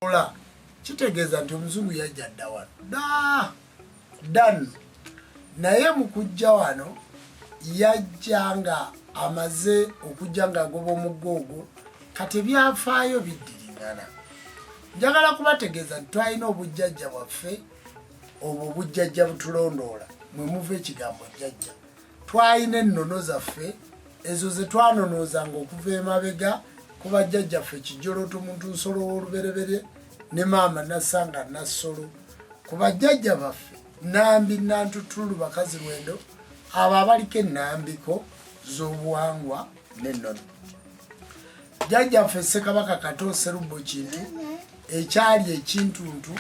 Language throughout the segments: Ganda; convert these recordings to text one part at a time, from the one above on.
ola kitegeeza nti omuzungu yajja dda wano done naye mu kujja wano yajja nga amaze okujja nga agoba omugoogo kati ebyafaayo biddiringana. Njagala kubategeeza nti twalina obujjajja bwaffe obwo obujjajja butulondoola mwe muva ekigambo jjajja. Twalina ennono zaffe ezo ze twanonoozanga okuva emabega ku bajjajjaffe Kijoloto Muntu Nsolo w'olubereberye ne maama Nassanga Nassolo, ku bajjajja baffe Nambi Nantutulu Bakazi Lwendo, abo abaliko ennambiko z'obuwangwa n'ennono. Jjajjaffe Ssekabaka Kato Sserubbo Kintu ekyali ekintuntu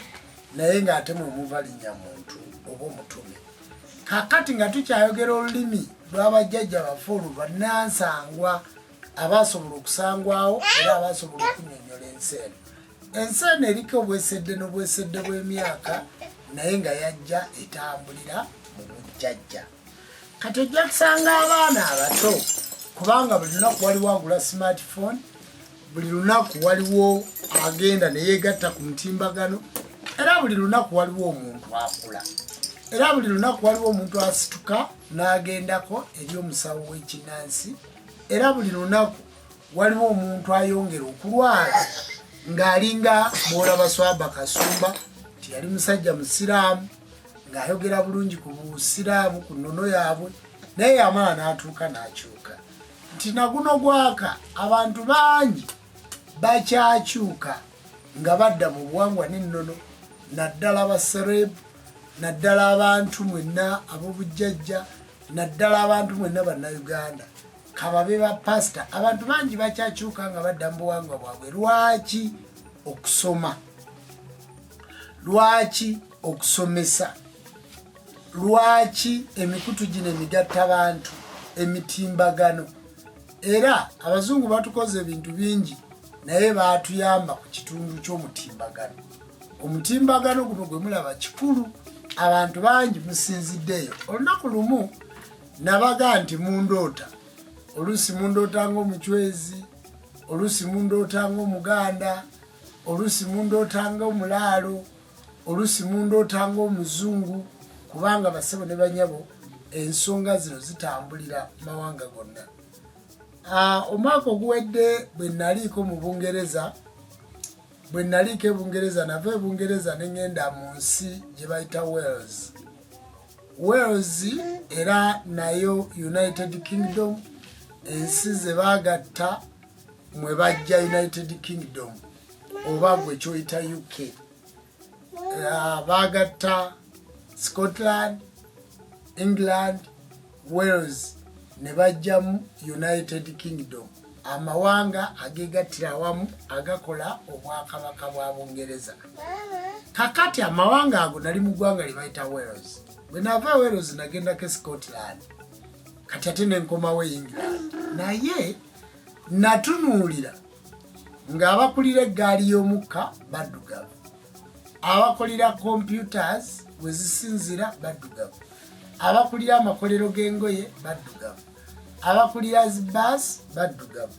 naye ng'ate mwe muva linnya muntu oba omutume. Kakati nga tukyayogera olulimi lw'abajjajja baffe olwo bannansangwa abasobola okusangwawo era abasobola okunnyonnyola enseeno. Enseeno eriko obwesedde n'obwesedde bw'emyaka naye nga yajja etambulira mu bujjajja. Kati ojja kusanga abaana abato kubanga buli lunaku waliwo agula smartphone, buli lunaku waliwo agenda ne yeegatta ku mutimbagano, era buli lunaku waliwo omuntu akula, era buli lunaku waliwo omuntu asituka n'agendako eri omusawo w'ekinnansi, era buli lunaku waliwo omuntu ayongera okulwala ng'alinga bw'olaba Swaba Kasumba nti yali musajja musiraamu ng'ayogera bulungi ku busiraamu ku nnono yaabwe, naye yamala n'atuuka n'akyuka. Nti naguno gwaka abantu bangi bakyakyuka nga badda mu buwangwa n'ennono, naddala abaserebu, naddala abantu mwenna ab'obujjajja, naddala abantu mwenna bannayuganda kababe ba pasita. Abantu bangi bakyakyuka nga badda mu buwangwa bwabwe. Lwaki? Okusoma. Lwaki? Okusomesa. Lwaki? Emikutu gino emigatta bantu, emitimbagano. Era abazungu batukoze ebintu bingi naye baatuyamba ku kitundu ky'omutimbagano. Omutimbagano guno gwe mulaba kikulu, abantu bangi musinziddeyo. Olunaku lumu nabaga nti mundoota, oluusi mundoota ng'omucwezi, oluusi mundoota ng'omuganda, oluusi mundoota ng'omulaalo, oluusi mundoota ng'omuzungu, kubanga basebo ne banyabo ensonga zino zitambulira mawanga gonna. Omwaka oguwedde bwe naliiko mu Bungereza, bwe naliiko e Bungereza, nava e Bungereza ne ngenda mu nsi gye bayita Wales. Wales era nayo United Kingdom, ensi ze baagatta mwe bajja United Kingdom oba gwe kyoyita UK. Baagatta Scotland, England, Wales ne bajjamu United Kingdom, amawanga agegattira awamu agakola obwakabaka bwa Bungereza. Kakati amawanga ago nali mu ggwanga lye bayita Wales. Bwe nava Wales nagendako Scotland, kati ate nenkomawo England. Naye natunuulira ng'abakulira eggaali y'omukka baddugavu, abakulira computers we zisinzira baddugavu, abakulira amakolero g'engoye baddugavu, abakulira zibaasi baddugavu.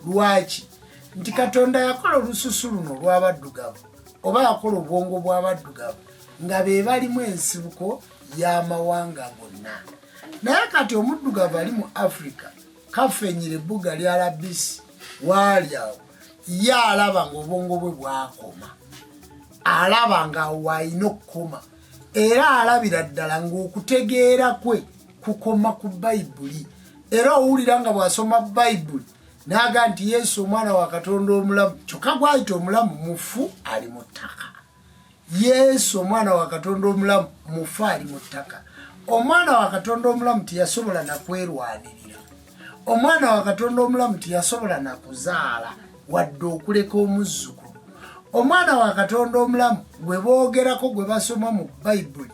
Lwaki? Nti Katonda yakola olususu luno lw'abaddugavu oba yakola obwongo bw'abaddugavu nga be balimu ensibuko y'amawanga gonna. Naye kati omuddugavu ali mu Africa kafenyira ebbuga lya Labisi waali awo, ye alaba ng'obwongo bwe bwakoma, alaba nga wayina okukoma, era alabira ddala ng'okutegeera kwe kukoma ku Bayibuli. Era owulira nga bw'asoma Bayibuli n'aga nti Yesu omwana wa Katonda omulamu, kyokka gwayita omulamu mufu ali mu ttaka. Yesu omwana wa Katonda omulamu mufu ali mu ttaka. Omwana wa Katonda omulamu teyasobola na kwerwanirira. Omwana wa Katonda omulamu teyasobola na kuzaala wadde okuleka omuzzukulu. Omwana wa Katonda omulamu gwe boogerako, gwe basoma mu Bayibuli,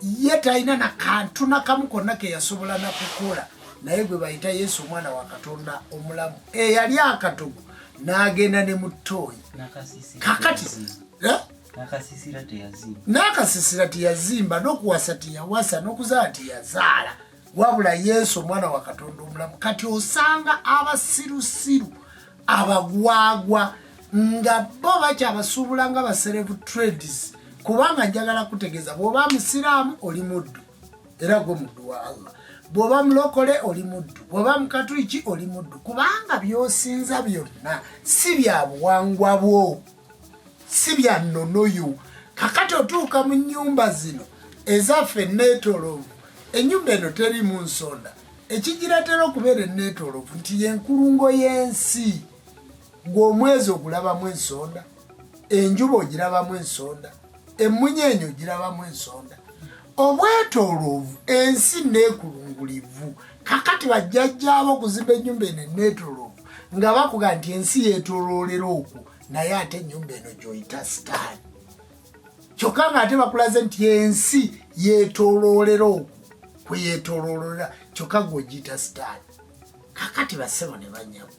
ye talina na kantu nakamu konna ke yasobola na kukola, naye gwe bayita Yesu omwana wa Katonda omulamu. Eyali akatogo n'agenda ne mu ttooyi. Kakati n'akasisira teyazimba, n'okuwasa teyawasa, n'okuzaala teyazaala, wabula Yesu omwana wa Katonda omulamu. Kati osanga abasirusiru, abagwagwa, nga bo bakyabasuubula nga basereve trades kubanga njagala kutegeeza bw'oba musiraamu oli muddu era gwe muddu wa Allah bw'oba mulokole oli muddu bw'oba mukatuliki oli muddu kubanga by'osinza byonna si bya buwangwa bwo si bya nnonoyo kakati otuuka mu nnyumba zino ezaffe neetoloovu ennyumba eno terimu nsonda ekigiratera okubeera eneetoloovu nti yenkulungo y'ensi gw'omwezi ogulabamu ensonda enjuba ogirabamu ensonda emmunyenye ogirabamu ensonda obwetoloovu ensi neekulungulivu kakati bajjajjaabo okuzimba ennyumba eno eneetoloovu nga bakuga nti ensi yeetoloolera okwo naye ate ennyumba eno gy'oyita sitaani kyokka nga ate bakulaze nti ensi yeetoloolera okwo kwe yeetoloolera kyokka gw'ogiyita sitaani kakati bassebo ne bannyabo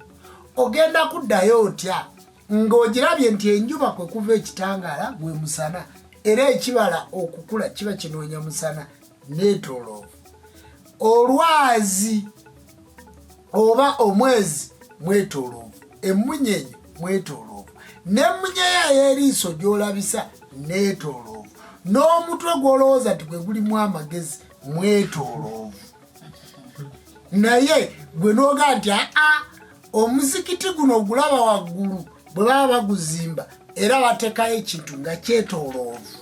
ogenda kuddayo otya ng'ogirabye nti enjuba kwe kuva ekitangaala gwe musana era ekibala okukula kiba kinoonya musana neetoloovu olwazi oba omwezi mwetoloovu emmunyenye mwetoloovu n'emmunyeya y'eriiso gy'olabisa neetoloovu n'omutwe gw'olowooza nti gwe gulimu amagezi mwetoloovu naye gwe nooga nti omuzikiti guno ogulaba waggulu bwe baba baguzimba era bateekayo ekintu nga kyetoloovu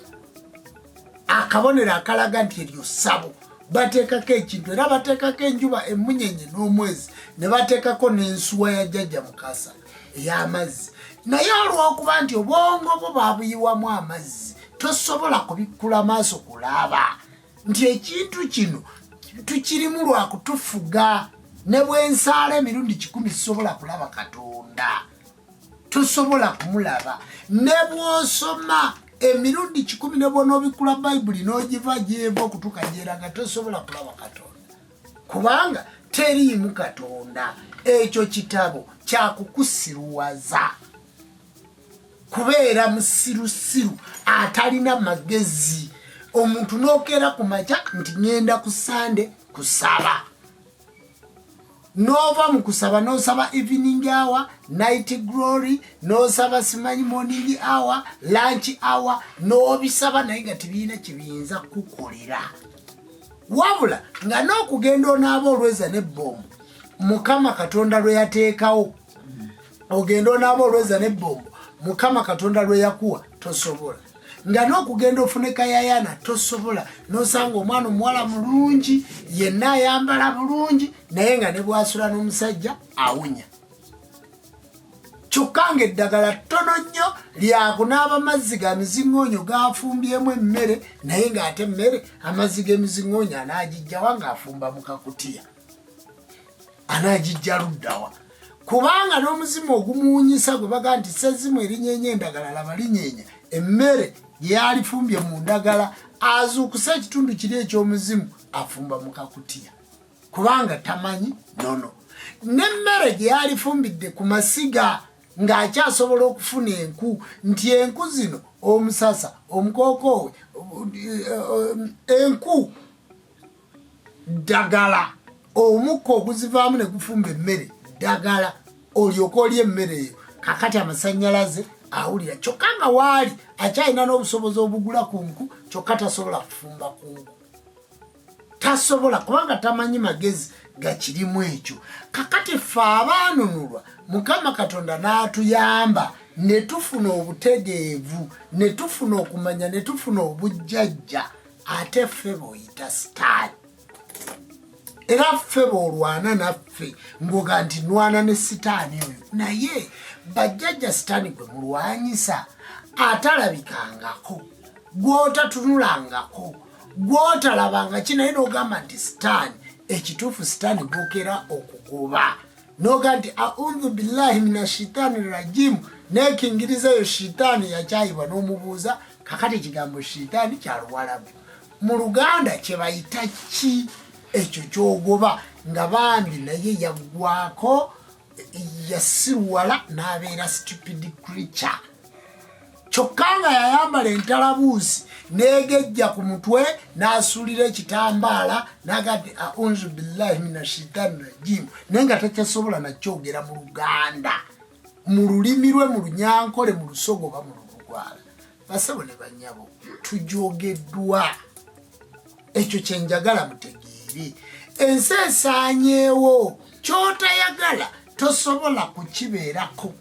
akabonero akalaga nti eryo ssabo bateekako ekintu era bateekako enjuba emmunyenye n'omwezi ne bateekako n'ensuwa ya jjajja Mukasa ey'amazzi naye olw'okuba nti obwongo bwo baabuyiwamu amazzi tosobola kubikkula maaso kulaba nti ekintu kino tukirimu lwa kutufuga ne bwensaala emirundi 10 sisobola kulaba Katonda tosobola kumulaba ne bw'osoma emirundi 10 ne bw'onoobikula bayibuli n'ogiva gy'eva okutuuka gy'eraga tosobola kulaba Katonda kubanga teriimu Katonda ekyo kitabo kyakukusiruwaza kubeera musirusiru atalina magezi omuntu n'okeera ku makya nti ngenda ku Sande kusaba nova mu kusaba n'osaba evening hour night glory n'osaba simanyi morning hour lunch hour n'obisaba naye nga tebirina kibiyinza kukolera wabula nga n'okugenda onaaba olweza n'ebbombo Mukama Katonda lwe yateekawo ogenda onaaba olweza n'ebbombo Mukama Katonda lwe yakuwa tosobola nga n'okugenda ofune kayayana tosobola n'osanga omwana omuwala mulungi yenna ayambala bulungi naye nga ne bwasula n'omusajja awunya kyokka nga eddagala ttono nnyo lyakunaaba amazzi ga miziŋŋoonyo gafumbyemu emmere naye ng'ate emmere amazzi g'emiziŋŋoonyo anaagijjawa ng'afumba mu kakutiya anaagijja luddawa kubanga n'omuzimu ogumuwunyisa gwe baga nti sezzimu erinyeenya endagala laba linyeenya emmere gyeyalifumbye mu ndagala azuukusa ekitundu kiri eky'omuzimu afumba mu kakutiya kubanga tamanyi nono n'emmere gyeyalifumbidde ku masiga ng'akyasobola okufuna enku nti enku zino omusasa omukokoowe enku ddagala omukka oguzivaamu ne gufumba emmere ddagala olyoka oli emmere eyo kakati amasannyalaze awulira kyokka nga waali akyalina n'obusobozi obugula ku nku kyokka tasobola kufumba ku nku tasobola kubanga tamanyi magezi gakirimu ekyo kakati ffe abaanunulwa Mukama Katonda n'atuyamba ne tufuna obutegeevu ne tufuna okumanya ne tufuna obujjajja ate ffe b'oyita sitaani era ffe b'olwana naffe ngoga nti nwana ne sitaani oyo naye bajjajja sitaani gwe mulwanyisa atalabikangako gw'otatunulangako gw'otalabanga kinaye n'ogamba nti sitaani ekituufu sitaani gwokera okugoba noga nti audhu billahi minashitani rajimu nekingiriza eyo shitaani yakyayibwa n'omubuuza kakati ekigambo shitaani kyaluwalabu mu Luganda kye bayita ki ekyo kyogoba nga bambi naye yaggwako yasiruwala n'abeera stupid creature kyokka nga yayambala entalabuusi negejja ku mutwe n'asuulira ekitambaala n'agadde aunzu billahi minashitani rajimu naye nga takyasobola nakyogera mu Luganda mu lulimi lwe mu Lunyankole mu Lusogo ba mu Lugwala basabo ne banyabo tujogeddwa ekyo kye njagala mutegeere ensi esaanyeewo kyotayagala tosobola kukibeerako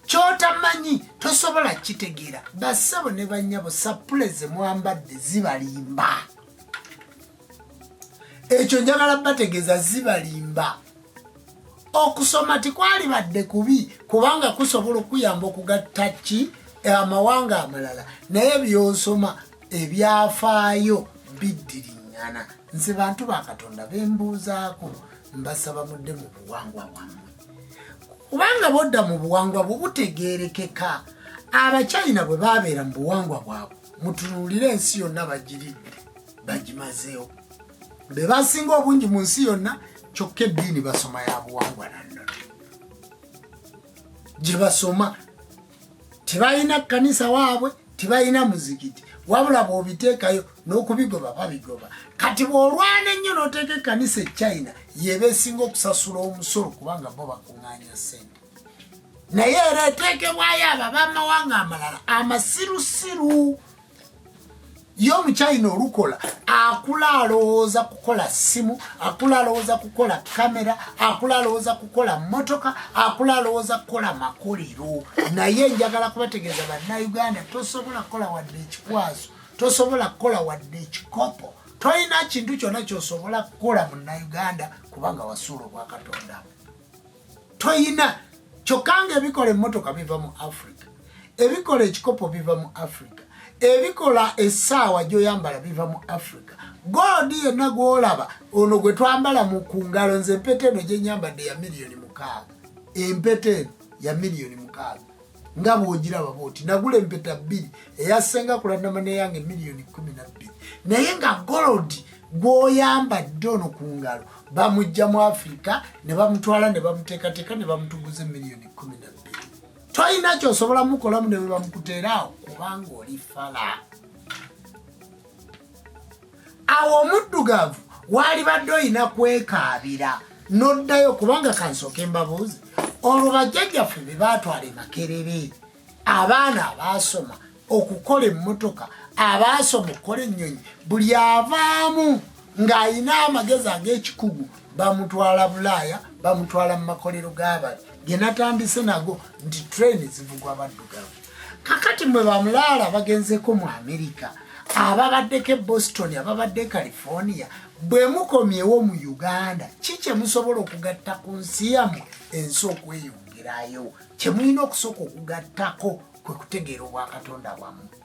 kyotamanyi tosobola kitegeera basabo ne banyabo sapule ze mwambadde zibalimba ekyo njagala bategeeza zibalimba okusoma tikwali badde kubi kubanga kusobola okuyamba okugatta ki amawanga amalala naye byosoma ebyafaayo biddiriŋŋana nze bantu ba Katonda bembuuzaako mbasaba mudde mu buwangwa bwammwe kubanga bodda mu buwangwa bwe butegeerekeka Abachina bwe babeera mu buwangwa bwabwe mutunuulire ensi yonna bagiridde bagimazeewo be basinga obungi mu nsi yonna kyokka eddiini basoma ya buwangwa nannono gye basoma tebalina kkanisa waabwe tebalina muzikiti wabula bw'obiteekayo n'okubigoba babigoba kati bw'olwana ennyo n'oteeka ekkanisa China yeba esinga okusasula omusolo kubanga bo bakuŋŋaanya ssente naye era eteekebwayo abo ab'amawanga amalala amasirusiru yo Omuchina olukola akula alowooza kukola simu akula alowooza kukola kamera akula alowooza kukola motoka akula alowooza kukola makolero naye njagala kubategeeza bannayuganda tosobola kukola wadde ekikwaso tosobola kukola wadde ekikopo tolina kintu kyonna kyosobola kukola munnayuganda kubanga wasuula obwa Katonda toyina kyokanga ebikola emmotoka biva mu Africa ebikola ekikopo biva mu Africa ebikola essaawa gyoyambala biva mu Africa gold yenna gwolaba ono gwe twambala mu kungalo nze empeta eno gye nyambadde ya $6,000,000 empeta eno ya $6,000,000 nga bw'ogiraba bw'oti nagula empeta 2 eyasenga kulandama neyange $12,000,000 naye nga gold gw'oyambadde ono ku ngalo bamujja mu Africa ne bamutwala ne bamuteekateeka ne bamutuguza $12,000,000 toyina kyosobola mukolamu ne bwe bamukuteeraawo kubanga oli fala awo omuddugavu waali badde oyina kwekaabira n'oddayo kubanga kansooke mbabuuze olwo bajjajjaffe be baatwala Makerere abaana abaasoma okukola emmotoka abaasoma okukola ennyonyi buli avaamu ng'ayina amagezi ag'ekikugu bamutwala Bulaaya bamutwala mu makolero g'abali ge natandise nago nti train zivugwa baddugavu kakati mwe bamulaala bagenzeko mu Amerika ababaddeko Boston ababadde California bwe mukomyewo mu Uganda kikye musobola okugatta ku nsi yammwe ensi okweyongerayo kye mulina okusooka okugattako kwe kutegeera obwa Katonda bwammwe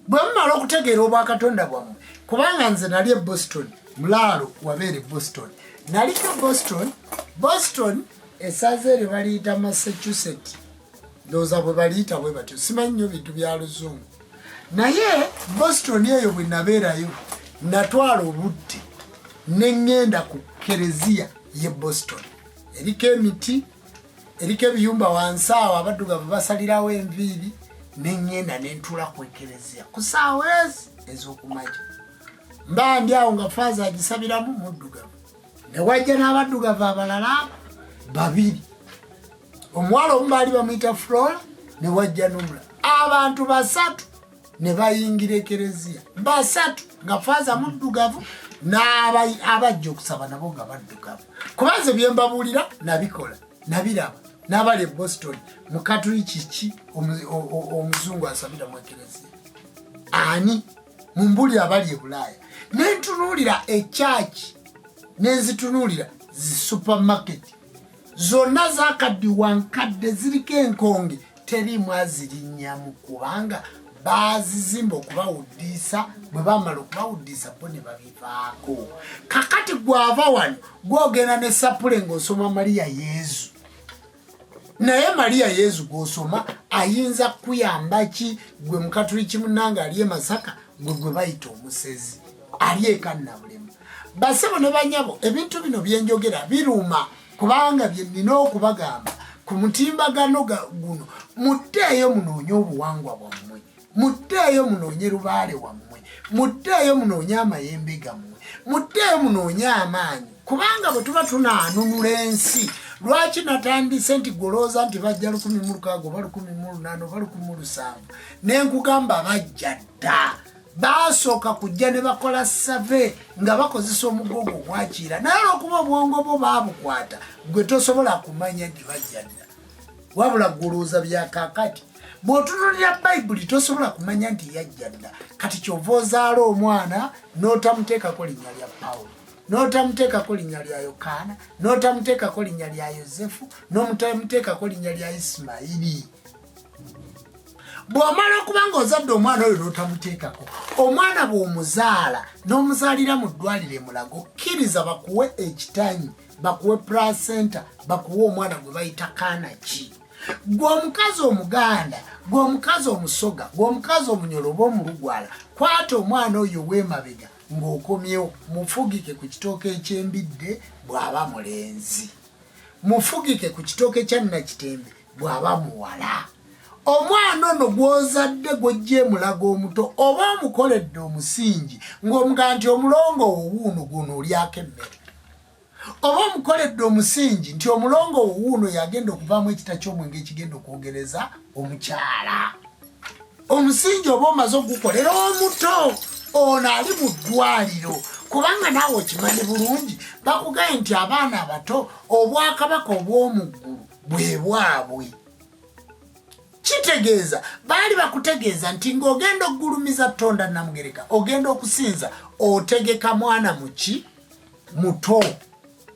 bwe mumala okutegeera obwa Katonda bwammwe kubanga nze nali e Boston mulaalo wabeere Boston naliko Boston esaze eri baliyita Massachusetts ndowooza bwe baliyita bwe batyo simanyi nnyo bintu bya luzungu naye Boston eyo bwe nabeerayo natwala obudde ne ŋŋenda ku kereziya ye Boston eriko emiti eriko ebiyumba wansi awo abaddugavu basalirawo enviiri ne ŋŋenda ne ntuula ku ekereziya ku ssaawa ez'okumakya mba ndi awo nga faaza agisabiramu muddugavu ne wajja n'abaddugavu abalala 2 omuwala omu baali bamuyita Flora ne wajja n'omulala abantu 3 ne bayingira ekereziya 3 nga faaza muddugavu n'abajja okusaba nabo nga baddugavu kubanze bye mbabuulira nabikola nabiraba n'abali e Boston mu katuliki ki omuzungu asabira mu ekereziya ani mumbuli abali e Bulaaya nentunuulira ekyaki nenzitunuulira zi supermarket zonna zakaddiwa nkadde ziriko enkonge terimu azirinnyamu kubanga bazizimba okubawuddiisa bwe bamala okubawuddiisa bo ne babivaako kakati gwava wano gwogenda ne sapule ng'osoma Mariya Yezu naye Mariya Yezu gw'osoma ayinza kuyamba ki gwe mukatuliki munnange ali e Masaka gwe bayita omusezi ali eka Nabulemu basebo ne banyabo ebintu bino byenjogera biruma kubanga bye nina okubagamba ku mutimbagano guno muddeeyo munoonye obuwangwa bwammwe muddeeyo munoonye lubaale wammwe muddeeyo munoonye amayembe gammwe muddeeyo munoonye amaanyi kubanga bwe tuba tunaanunula ensi lwaki natandise nti golooza nti bajja 16 bali 18 bali 17 nenkugamba bajja dda basooka kujja ne bakola save nga bakozesa omugogo gwakira naye okuba obwongo bwo babukwata gwe tosobola kumanya nti bajja dda wabula golooza byakakati bw'otunulira bayibuli tosobola kumanya nti yajja dda kati kyova ozaala omwana n'otamuteekako linnya lya Pawulo n'otamuteekako linnya lya Yokaana n'otamuteekako linnya lya Yozefu n'otamuteekako linnya lya Isimayiri bw'omala okuba ng'ozadde omwana oyo n'otamuteekako omwana bw'omuzaala n'omuzaalira mu ddwaliro Mulago kkiriza bakuwe ekitanyi bakuwe placenta bakuwe omwana gwe bayita kaanaki gwe omukazi omuganda gwe omukazi omusoga gwe omukazi omunyolo oba omulugwala kwata omwana oyo w'emabega ng'okomyewo mufugike ku kitooke eky'embidde bw'aba mulenzi mufugike ku kitooke kya Nakitembe bw'aba muwala omwana ono gw'ozadde gw'ojja Mulago omuto oba omukoledde omusingi ng'omugaa nti omulongo wo wuuno guno olyako emmere oba omukoledde omusingi nti omulongo wo wuuno yagenda okuvaamu ekita ky'omwenge ekigenda okwogereza omukyala omusingi oba omaze okugukolera omuto ono ali mu ddwaliro kubanga naawe okimanyi bulungi bakugaye nti abaana abato obwakabaka obw'omuggulu bwe bwabwe kitegeeza baali bakutegeeza nti ng'ogenda okugulumiza Tonda Namugereka ogenda okusinza otegeka mwana muki muto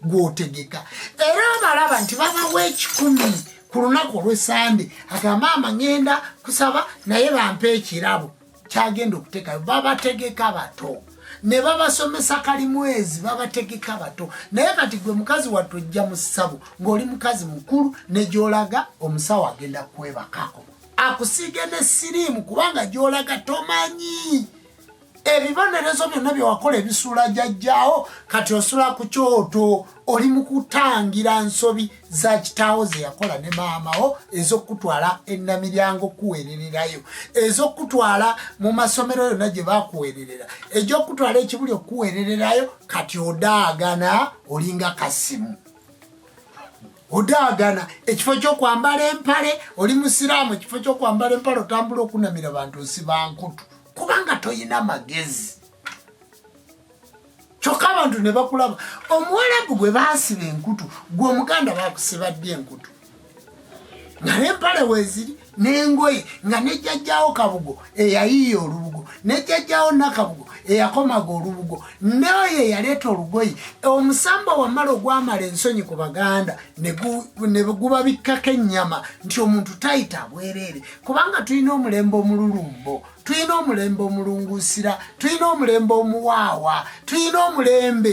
gw'otegeka era abalaba nti babawa 10 ku lunaku olw'Esande agamba maama ngenda kusaba naye bampe ekirabo kyagenda okuteekayo babategeka bato ne babasomesa kalimwezi babategeka bato naye kati gwe mukazi wattu ojja mu ssabo ng'oli mukazi mukulu ne gy'olaga omusawo agenda kwebakako akusiige ne siriimu kubanga gy'olaga tomanyi ebibonerezo byonna byewakola ebisuula jjajjaawo kati osula ku kyoto oli mu kutangira nsobi za kitaawo ze yakola ne maamawo ez'okutwala ennamiryango kuweerererayo ez'okutwala mu masomero yonna gye bakuweererera egy'okutwala ekibuli okuweerererayo kati odaagana olinga Kasimu odaagana ekifo ky'okwambala empale oli musiraamu ekifo ky'okwambala empale otambula okunamira bantu osiba nkutu kubanga toyina magezi kyokka abantu ne bakulaba omuwarabu gwe baasiba enkutu gwe omuganda bakusiba ddi enkutu nga n'empale weeziri n'engoye nga nejjajjaawo Kabugo eyayiiya olubugo nejjajjaawo Nakabugo eyakomaga olubugo naye eyaleeta olugoye omusamba wamala ogwamala ensonyi ku baganda ne gubabikkako ennyama nti omuntu tayita bwereere kubanga tulina omulembe omululumbo tulina omulembe omulunguusira tulina omulembe omuwaawa tulina omulembe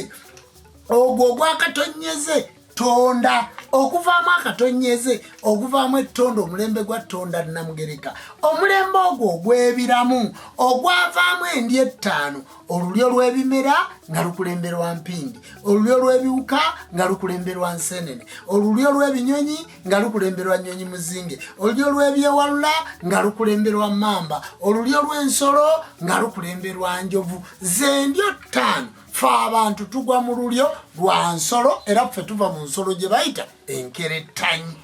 ogwo ogwakatonyeze Tonda okuvaamu akatonyeze okuvaamu ettonda omulembe gwa Tonda Namugereka omulembe ogwo ogw'ebiramu ogwavaamu endi 5 olulyo lw'ebimera nga lukulemberwa Mpindi olulyo lw'ebiwuka nga lukulemberwa Nsenene olulyo lw'ebinyonyi nga lukulemberwa Nnyonyi Muzinge olulyo lw'ebyewalula nga lukulemberwa Mamba olulyo lw'ensolo nga lukulemberwa Njovu zendyo 5 fe abantu tugwa mu lulyo lwa nsolo era ffe tuva mu nsolo gye bayita enkerettanyi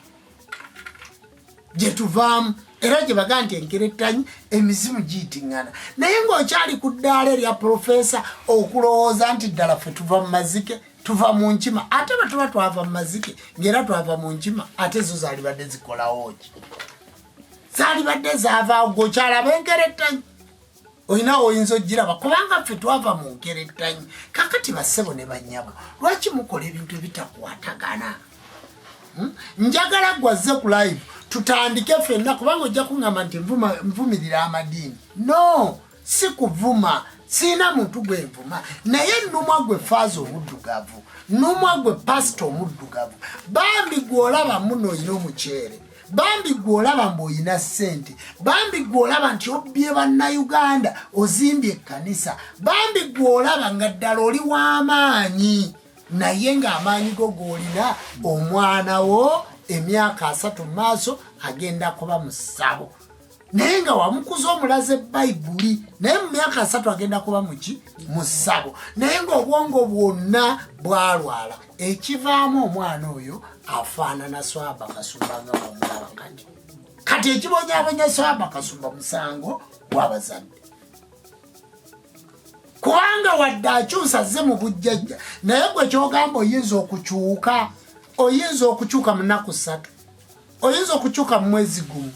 gye tuvaamu era gye bagaa nti enkerettanyi emizimu giyitiŋŋana naye ng'okyali ku ddaala erya Profesa okulowooza nti ddala ffe tuva mu mazike tuva mu nkima ate bwe tuba twava mu mazike ng'era twava mu nkima ate zo zaalibadde zikolawo ki zaalibadde zaavaawo gwokyalaba enkerettanyi oyina oyinza ogiraba kubanga ffe twava mu nkerettanyi kakati bassebo ne bannyabo lwaki mukola ebintu ebitakwatagana njagala gwazze ku live tutandike ffenna kubanga ojja kuŋŋamba nti nvumirira amadiini no si kuvuma siina muntu gwe nvuma naye nnumwa gwe faaza omuddugavu nnumwa gwe pasita omuddugavu bambi gw'olaba muno oyina omuceere bambi gw'olaba mb'oyina ssente bambi gw'olaba nti obbye bannayuganda ozimbye ekkanisa bambi gw'olaba nga ddala oli w'amaanyi naye ng'amaanyi go g'olina omwana wo emyaka 3 mu maaso agenda kuba mu ssabo naye nga wamukuza omulaze Bayibuli naye mu myaka 3 agenda kuba muki mu ssabo naye ng'obwongo bwonna bwalwala ekivaamu omwana oyo afaanana Swaba Kasumba nga bw'omulaba kati ekibonyaabonya Swaba Kasumba musango gw'abazadde kubanga wadde akyusa azze mu bujjajja naye gwe kyogamba oyinza okukyuka mu nnaku 3 oyinza okukyuka mu mwezi gumu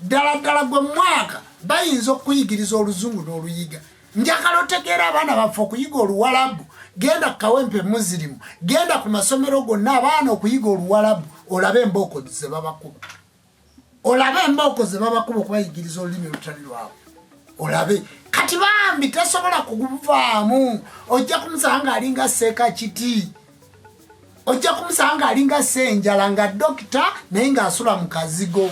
ddala gwe mwaka bayinza okuyigiriza oluzungu n'oluyiga njagala otegeera abaana baffe okuyiga oluwalabu genda ku Kawempe Muzirimu genda ku masomero gonna abaana okuyiga oluwalabu olabe embooko ze babakuba okubayigiriza olulimi olutali lwabwe olabe kati bambi tasobola kuguvaamu ojja kumusanga alinga Seeka Kiti ojja kumusanga alinga Ssenjala nga dokita naye ng'asula mu kazigo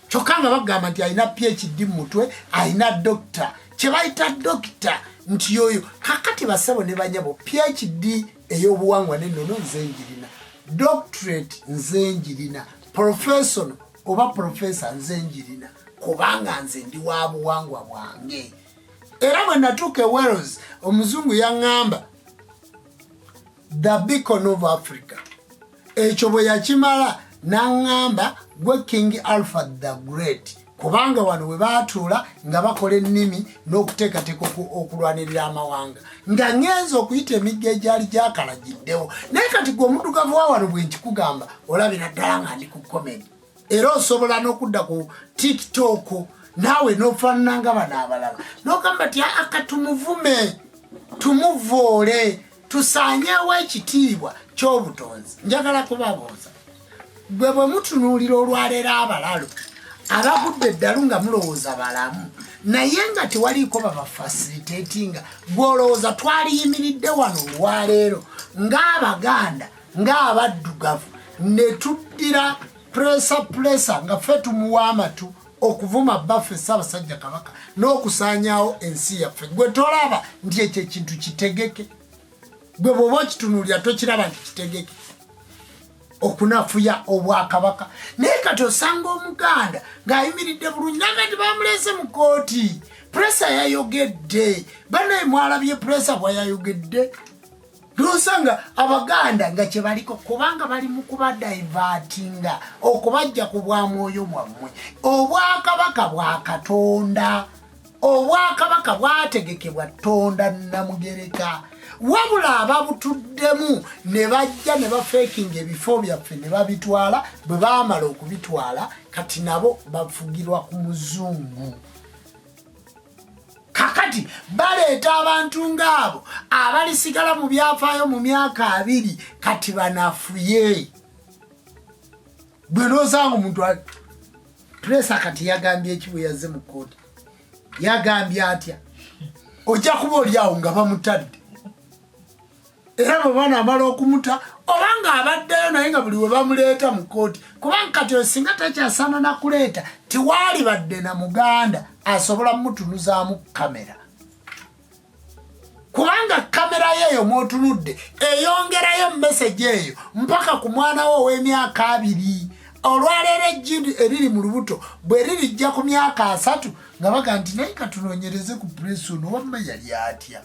kyokka nga bagamba nti alina PhD mu mutwe alina dokita kye bayita dokita nti yoyo kakati basabo ne banyabo PhD ey'obuwangwa n'ennono nze njirina doctorate nze njirina professional oba professor nze njirina kubanga nze ndi wa buwangwa bwange era bwe natuuka e Wales omuzungu yaŋŋamba the beacon of Africa ekyo bwe yakimala n'aŋŋamba gwe King Alfred the Great kubanga wano we baatuula nga bakola ennimi n'okuteekateeka okulwanirira amawanga nga ngenza okuyita emigga egyali gyakalagiddewo naye kati gwe omuddugavu wa wano bwe nkikugamba olabira ddala nga ndi ku komedi era osobola n'okudda ku TikTok naawe n'ofaanana nga bano abalala n'ogamba nti akatumuvume tumuvoole tusaanyeewo ekitiibwa ky'obutonzi njagala kubabuuza gwe bwe mutunuulira olwaleero abalalo abagudde eddalu nga mulowooza balamu naye nga tewaliiko babafasiriteetinga gw'olowooza twaliyimiridde wano olwaleero ng'Abaganda ng'abaddugavu ne tuddira puresa nga ffe tumuwa amatu okuvuma baffe Ssaabasajja Kabaka n'okusaanyaawo ensi yaffe gwe tolaba nti ekyo ekintu kitegeke gwe bw'oba okitunuulira tokiraba nti kitegeke okunafuya obwakabaka naye kati osanga Omuganda ng'ayimiridde bulungi naga nti bamuleese mu kooti puresa yayogedde banaye mwalabye puresa bwayayogedde nosanga Abaganda nga kye baliko kubanga bali mu kubadaivatinga okubajja ku bwamwoyo mwammwe obwakabaka bwa Katonda obwakabaka bwategekebwa Tonda Namugereka wabula ababutuddemu ne bajja ne bafeekinga ebifo byaffe ne babitwala bwe baamala okubitwala kati nabo bafugirwa ku muzungu kakati baleeta abantu ng'abo abalisigala mu byafaayo mu myaka 2 kati banafuye bwe noosanga omuntu puresa kati yagambye ekibwe yazze mu kooti yagambye atya ojja kuba oli awo nga bamutadde era bwe banaamala okumuta obanga abaddeyo naye nga buli we bamuleeta mu kooti kubanga kati osinga takyasaana nakuleeta tiwaali badde na Muganda asobola mutunuzaamu kamera kubanga kamera yeeyo mw'otunudde eyongerayo message eyo mpaka ku mwana wo ow'emyaka 2 olwaleero ejjindi eriri mu lubuto bwe lirijja ku myaka 3 nga baga nti naye katunoonyereze ku puresi ono wamma yali atya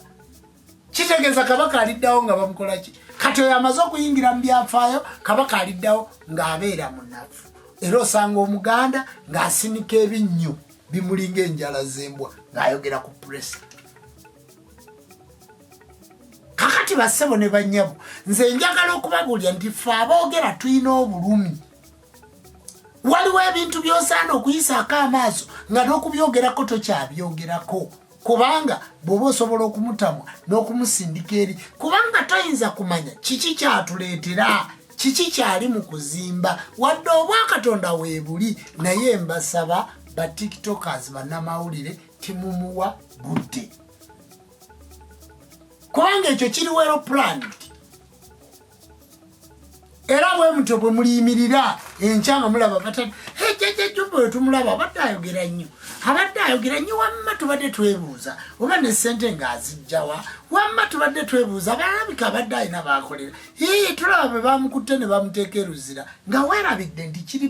kitegeeza Kabaka aliddawo nga bamukola ki kati oyo amaze okuyingira mu byafaayo Kabaka aliddawo ng'abeera munafu era osanga Omuganda ng'asinika ebinnyo bimulinga enjala z'embwa ng'ayogera ku puresi kakati bassebo ne bannyabo nze njagala okubabuulira nti ffe aboogera tulina obulumi waliwo ebintu by'osaana okuyisaako amaaso nga n'okubyogerako tokyabyogerako kubanga bw'oba osobola okumutamwa n'okumusindika eri kubanga toyinza kumanya kiki kyatuleetera kiki kyali mu kuzimba wadde obwakatonda weebuli naye mbasaba ba tiktokers bannamawulire timumuwa budde kubanga ekyo kiri wero planned era bwe mutyo bwe muliyimirira enkyanga mulaba batani ejjajjajjumba we tumulaba abadde ayogera nnyo wamma tubadde twebuuza oba ne ssente ng'azijjawa wamma tubadde twebuuza balabika abadde alina baakolera tulaba bwe bamukutte ne bamuteeka eruzira nga weerabidde nti kiri